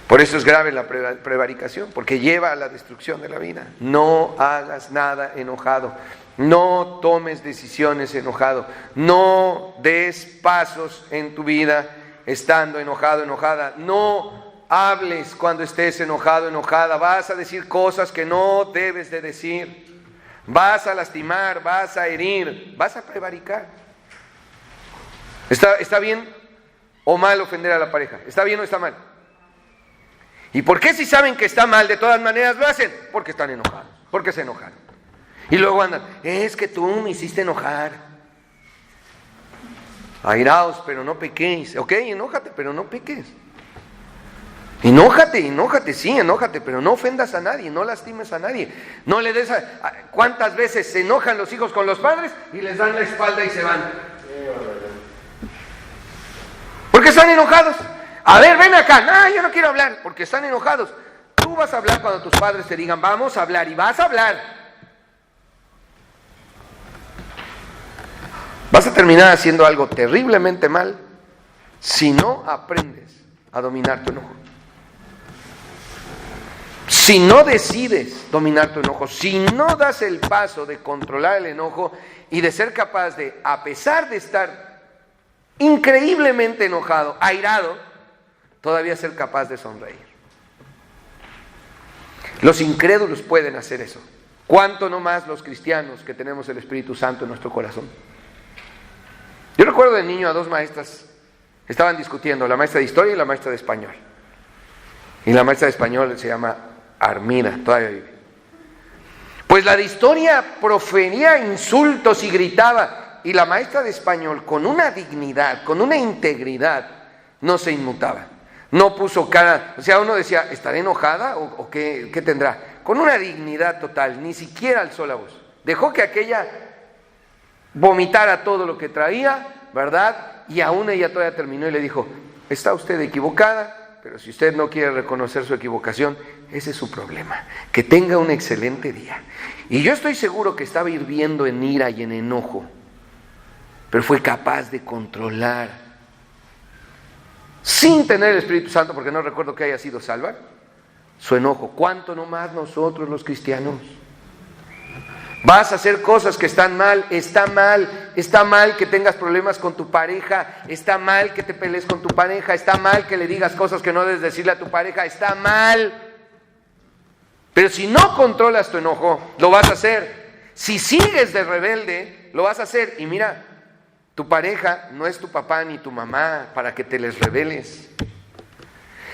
Por eso es grave la prevaricación, porque lleva a la destrucción de la vida. No hagas nada enojado. No tomes decisiones enojado. No des pasos en tu vida estando enojado, enojada. No hables cuando estés enojado, enojada. Vas a decir cosas que no debes de decir. Vas a lastimar, vas a herir, vas a prevaricar. ¿Está bien o mal ofender a la pareja? ¿Está bien o está mal? ¿Y por qué si saben que está mal de todas maneras lo hacen? Porque están enojados, porque se enojaron. Y luego andan, es que tú me hiciste enojar. Airaos, pero no pequéis. Ok, enójate, pero no peques. Enójate, sí, enójate, pero no ofendas a nadie, no lastimes a nadie. No le des ¿Cuántas veces se enojan los hijos con los padres y les dan la espalda y se van? Porque están enojados. A ver, ven acá. No, yo no quiero hablar, porque están enojados. Tú vas a hablar cuando tus padres te digan, vamos a hablar, y vas a hablar. Vas a terminar haciendo algo terriblemente mal si no aprendes a dominar tu enojo. Si no decides dominar tu enojo, si no das el paso de controlar el enojo y de ser capaz de, a pesar de estar increíblemente enojado, airado, todavía ser capaz de sonreír. Los incrédulos pueden hacer eso. ¿Cuánto no más los cristianos que tenemos el Espíritu Santo en nuestro corazón? Yo recuerdo de niño a dos maestras, estaban discutiendo, la maestra de historia y la maestra de español. Y la maestra de español se llama Armida, todavía vive. Pues la de historia profería insultos y gritaba, y la maestra de español con una dignidad, con una integridad, no se inmutaba. No puso cara, o sea, uno decía, ¿estará enojada o qué tendrá? Con una dignidad total, ni siquiera alzó la voz. Dejó que aquella vomitara todo lo que traía, ¿verdad? Y aún ella todavía terminó y le dijo, está usted equivocada, pero si usted no quiere reconocer su equivocación, ese es su problema. Que tenga un excelente día. Y yo estoy seguro que estaba hirviendo en ira y en enojo, pero fue capaz de controlar, sin tener el Espíritu Santo, porque no recuerdo que haya sido salva, su enojo. ¿Cuánto no más nosotros los cristianos? Vas a hacer cosas que están mal, está mal que tengas problemas con tu pareja, está mal que te pelees con tu pareja, está mal que le digas cosas que no debes decirle a tu pareja, está mal. Pero si no controlas tu enojo, lo vas a hacer. Si sigues de rebelde, lo vas a hacer. Y mira, tu pareja no es tu papá ni tu mamá para que te les rebeles.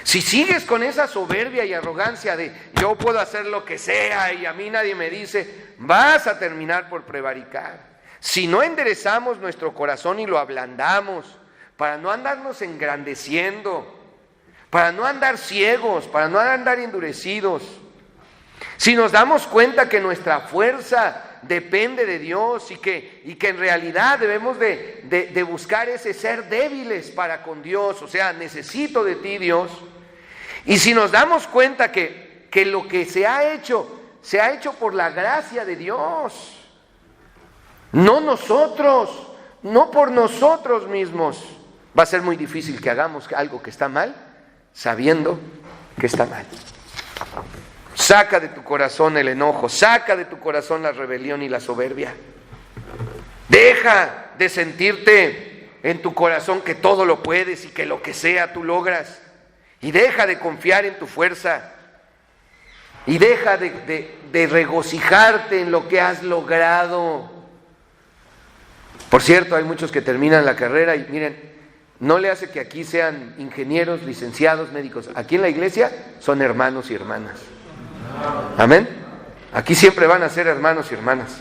Si sigues con esa soberbia y arrogancia de yo puedo hacer lo que sea y a mí nadie me dice, vas a terminar por prevaricar. Si no enderezamos nuestro corazón y lo ablandamos para no andarnos engrandeciendo, para no andar ciegos, para no andar endurecidos, si nos damos cuenta que nuestra fuerza depende de Dios y que en realidad debemos de buscar ese ser débiles para con Dios, o sea, necesito de ti, Dios. Y si nos damos cuenta que lo que se ha hecho por la gracia de Dios, no nosotros, no por nosotros mismos, va a ser muy difícil que hagamos algo que está mal, sabiendo que está mal. Saca de tu corazón el enojo, saca de tu corazón la rebelión y la soberbia. Deja de sentirte en tu corazón que todo lo puedes y que lo que sea tú logras. Y deja de confiar en tu fuerza. Y deja de regocijarte en lo que has logrado. Por cierto, hay muchos que terminan la carrera y miren, no le hace que aquí sean ingenieros, licenciados, médicos. Aquí en la iglesia son hermanos y hermanas. Amén. Aquí siempre van a ser hermanos y hermanas.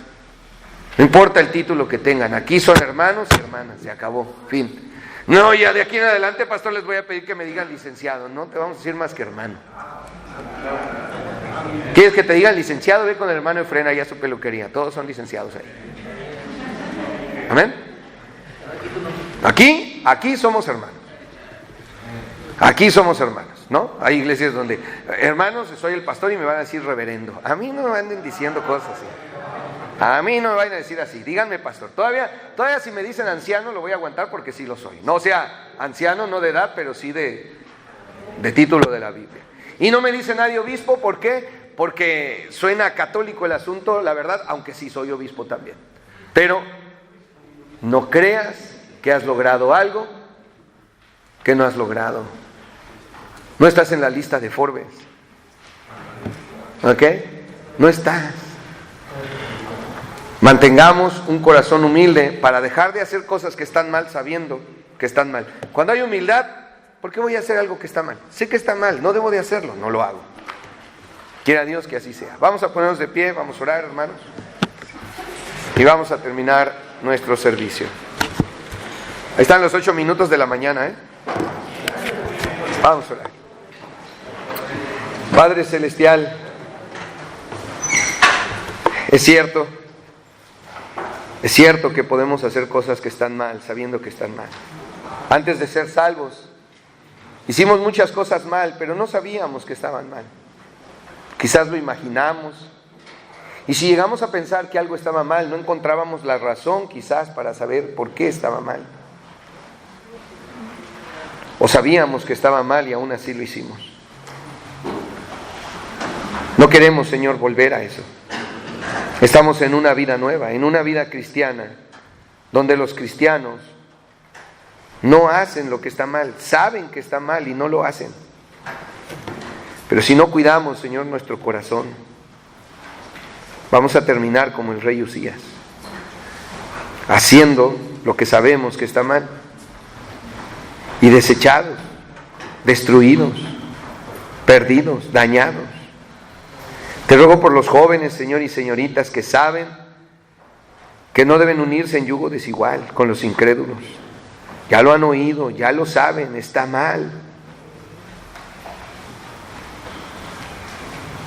No importa el título que tengan, aquí son hermanos y hermanas, se acabó, fin. No, ya de aquí en adelante, pastor, les voy a pedir que me digan licenciado, no te vamos a decir más que hermano. ¿Quieres que te digan licenciado? Ve con el hermano Efraín allá a su peluquería, todos son licenciados ahí. Amén. Aquí somos hermanos. Aquí somos hermanos, ¿no? Hay iglesias donde, hermanos, soy el pastor y me van a decir reverendo. A mí no me anden diciendo cosas así. A mí no me vayan a decir así. Díganme pastor. Todavía si me dicen anciano lo voy a aguantar porque sí lo soy. No, o sea, anciano no de edad, pero sí de título de la Biblia. Y no me dice nadie obispo, ¿por qué? porque suena católico el asunto, la verdad, aunque sí soy obispo también. Pero no creas que has logrado algo que no has logrado. No estás en la lista de Forbes. ¿Ok? No estás. Mantengamos un corazón humilde para dejar de hacer cosas que están mal sabiendo que están mal. Cuando hay humildad, ¿por qué voy a hacer algo que está mal? Sé que está mal, no debo de hacerlo, no lo hago. Quiera Dios que así sea. Vamos a ponernos de pie, vamos a orar, hermanos. Y vamos a terminar nuestro servicio. Ahí están los 8 minutos de la mañana, ¿eh? Vamos a orar. Padre Celestial, es cierto que podemos hacer cosas que están mal, sabiendo que están mal. Antes de ser salvos, hicimos muchas cosas mal, pero no sabíamos que estaban mal. Quizás lo imaginamos. Y si llegamos a pensar que algo estaba mal, no encontrábamos la razón quizás para saber por qué estaba mal. O sabíamos que estaba mal y aún así lo hicimos. No queremos, Señor, volver a eso. Estamos en una vida nueva, en una vida cristiana, donde los cristianos no hacen lo que está mal, saben que está mal y no lo hacen. Pero si no cuidamos, Señor, nuestro corazón, vamos a terminar como el rey Usías, haciendo lo que sabemos que está mal, y desechados, destruidos, perdidos, dañados. Te ruego por los jóvenes, Señor, y señoritas que saben que no deben unirse en yugo desigual con los incrédulos. Ya lo han oído, ya lo saben, está mal.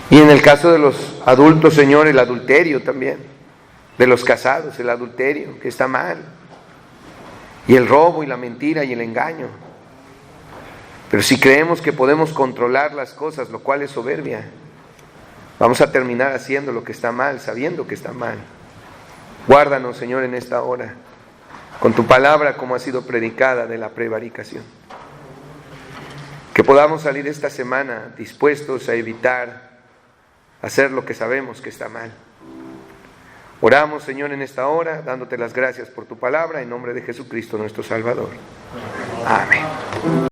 Y en el caso de los adultos, Señor, el adulterio también. De los casados, el adulterio, que está mal. Y el robo y la mentira y el engaño. Pero si creemos que podemos controlar las cosas, lo cual es soberbia, vamos a terminar haciendo lo que está mal, sabiendo que está mal. Guárdanos, Señor, en esta hora, con tu palabra como ha sido predicada de la prevaricación. Que podamos salir esta semana dispuestos a evitar hacer lo que sabemos que está mal. Oramos, Señor, en esta hora, dándote las gracias por tu palabra, en nombre de Jesucristo nuestro Salvador. Amén.